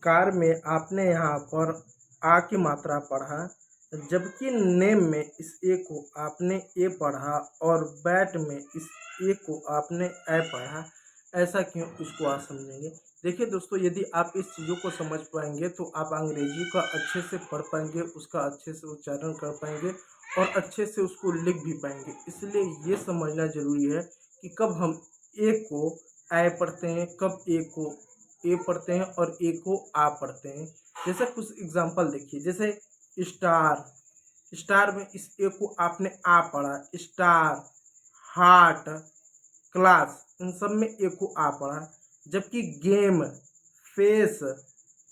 Car में आपने यहाँ पर आ की मात्रा पढ़ा, जबकि नेम में इस ए को आपने ए पढ़ा और बैट में इस ए को आपने ए पढ़ा। ऐसा क्यों, इसको आप समझेंगे। देखिए दोस्तों, यदि आप इस चीज़ों को समझ पाएंगे तो आप अंग्रेजी का अच्छे से पढ़ पाएंगे, उसका अच्छे से उच्चारण कर पाएंगे और अच्छे से उसको लिख भी पाएंगे। इसलिए ये समझना ज़रूरी है कि कब हम ए को ए पढ़ते हैं, कब ए को ए पढ़ते हैं और ए को आ पढ़ते हैं। जैसे कुछ एग्जांपल देखिए, जैसे स्टार, स्टार में इस ए को आपने आ पढ़ा, स्टार, हार्ट, क्लास, इन सब में ए को आ पढ़ा। जबकि गेम, फेस,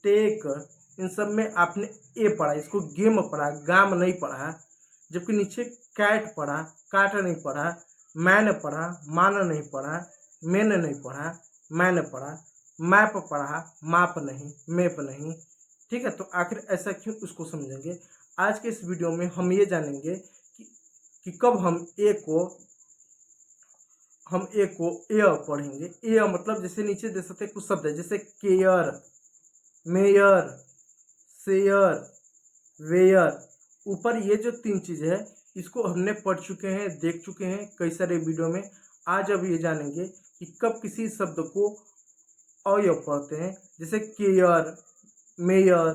टेक, इन सब में आपने ए पढ़ा, इसको गेम पढ़ा, गाम नहीं पढ़ा। जबकि नीचे कैट पढ़ा, काट नहीं पढ़ा, मैन पढ़ा, मान नहीं पढ़ा, मेन नहीं पढ़ा, मैन पढ़ा, मैप पढ़ा, माप नहीं, मैप नहीं। ठीक है, तो आखिर ऐसा क्यों, उसको समझेंगे। आज के इस वीडियो में हम ये जानेंगे कि कब हम ए को ए पढ़ेंगे। ए मतलब जैसे नीचे दे सकते कुछ शब्द है, जैसे केयर, मेयर, शेयर, वेयर। ऊपर ये जो तीन चीज़ है, इसको हमने पढ़ चुके हैं, देख चुके हैं कई सारे वीडियो में। आज अब ये जानेंगे कि कब किसी शब्द को अय पढ़ते हैं, जैसे केयर, मेयर,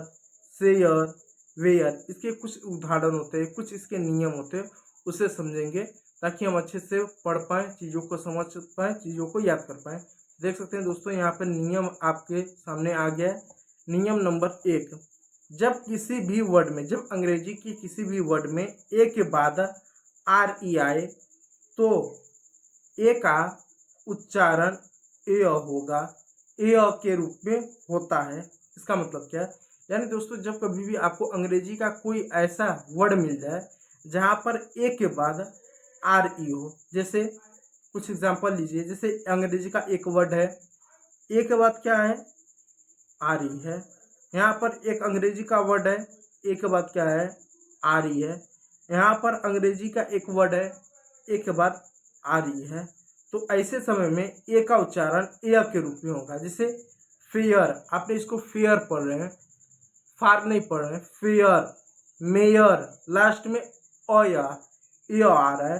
शेयर, वेयर। इसके कुछ उदाहरण होते हैं, कुछ इसके नियम होते हैं, उसे समझेंगे ताकि हम अच्छे से पढ़ पाएँ, चीज़ों को समझ पाएँ, चीज़ों को याद कर पाएँ। देख सकते हैं दोस्तों, यहाँ पर नियम आपके सामने आ गया है। नियम नंबर 1, जब किसी भी वर्ड में, जब अंग्रेजी की किसी भी वर्ड में ए के बाद आर ई आए तो ए का उच्चारण ए होगा, ए के रूप में होता है। इसका मतलब क्या है, यानी दोस्तों जब कभी भी आपको अंग्रेजी का कोई ऐसा वर्ड मिल जाए जहाँ पर ए के बाद आर ई हो, जैसे कुछ एग्जांपल लीजिए। जैसे अंग्रेजी का एक वर्ड है, ए के बाद क्या है, आर ई है। यहाँ पर एक अंग्रेजी का वर्ड है, ए के बाद क्या है, आर ई है। यहाँ पर अंग्रेजी का एक वर्ड है, ए के बाद आर ई है। तो ऐसे समय में ए का उच्चारण ए के रूप में होगा। जैसे फेयर, आपने इसको फेयर पढ़ रहे हैं, फार नहीं पढ़ रहे हैं, फेयर। मेयर, लास्ट में अया ए आ रहा है।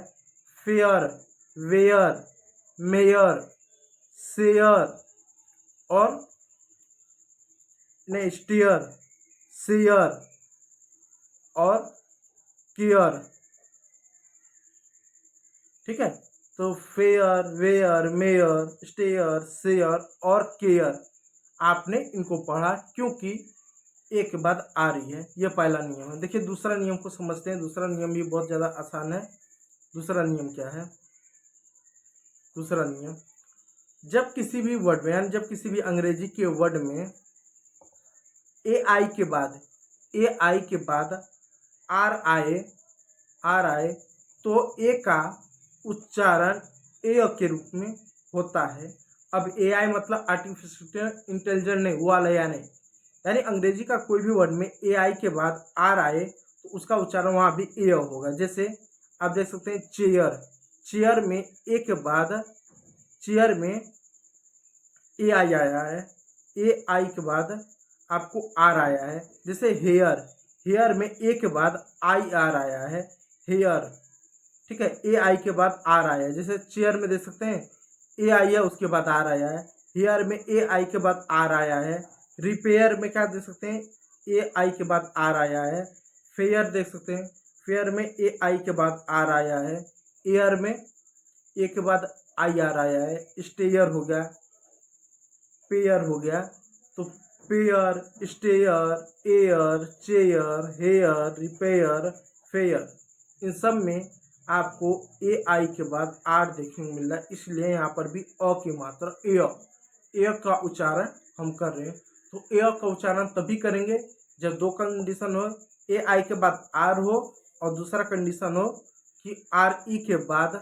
फेयर, वेयर, मेयर, शेयर और नहीं, स्टीयर, शेयर और केयर। ठीक है, तो fare, ware, mare, stare, share और केयर आपने इनको पढ़ा, क्योंकि एक के बाद आ रही है। यह पहला नियम है। देखिए दूसरा नियम को समझते हैं। दूसरा नियम भी बहुत ज़्यादा आसान है। दूसरा नियम क्या है, दूसरा नियम, जब किसी भी वर्ड में, यानी जब किसी भी अंग्रेजी के वर्ड में ए आई के बाद आर आए तो ए का उच्चारण ए के रूप में होता है। अब ए आई मतलब आर्टिफिशियल इंटेलिजेंस नहीं, वो वाला या नहीं, यानी अंग्रेजी का कोई भी वर्ड में ए आई के बाद आर आए तो उसका उच्चारण वहाँ भी ए होगा। जैसे आप देख सकते हैं चेयर, चेयर में ए के बाद, चेयर में ए आई आया है, ए आई के बाद आपको आर आया है। जैसे हेयर, हेयर में ए के बाद आई आर आया है, हेयर। ठीक है, ए आई के बाद आर आया है। जैसे चेयर में देख सकते हैं ए आई है, उसके बाद आर आया है। हेयर में ए आई के बाद आर आया है। रिपेयर में क्या देख सकते हैं, ए आई के बाद आर आया है। फेयर देख सकते हैं, फेयर में ए आई के बाद आर आया है। एयर में ए के बाद आई आर आया है। स्टेयर हो गया, पेयर हो गया। तो pair, stair, air, chair, hair, repair, fair, इन सब में आपको ए आई के बाद आर देखने को मिल रहा है। इसलिए यहाँ पर भी अ की मात्रा ए का उच्चारण हम कर रहे हैं। तो ए का उच्चारण तभी करेंगे जब दो कंडीशन हो, ए आई के बाद आर हो और दूसरा कंडीशन हो कि आर ई के बाद,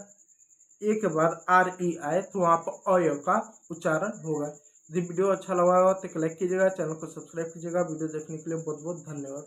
ए के बाद आर ई आए, तो वहाँ पर अ का उच्चारण होगा। यदि वीडियो अच्छा लगा हो तो लाइक कीजिएगा, चैनल को सब्सक्राइब कीजिएगा। वीडियो देखने के लिए बहुत बहुत धन्यवाद।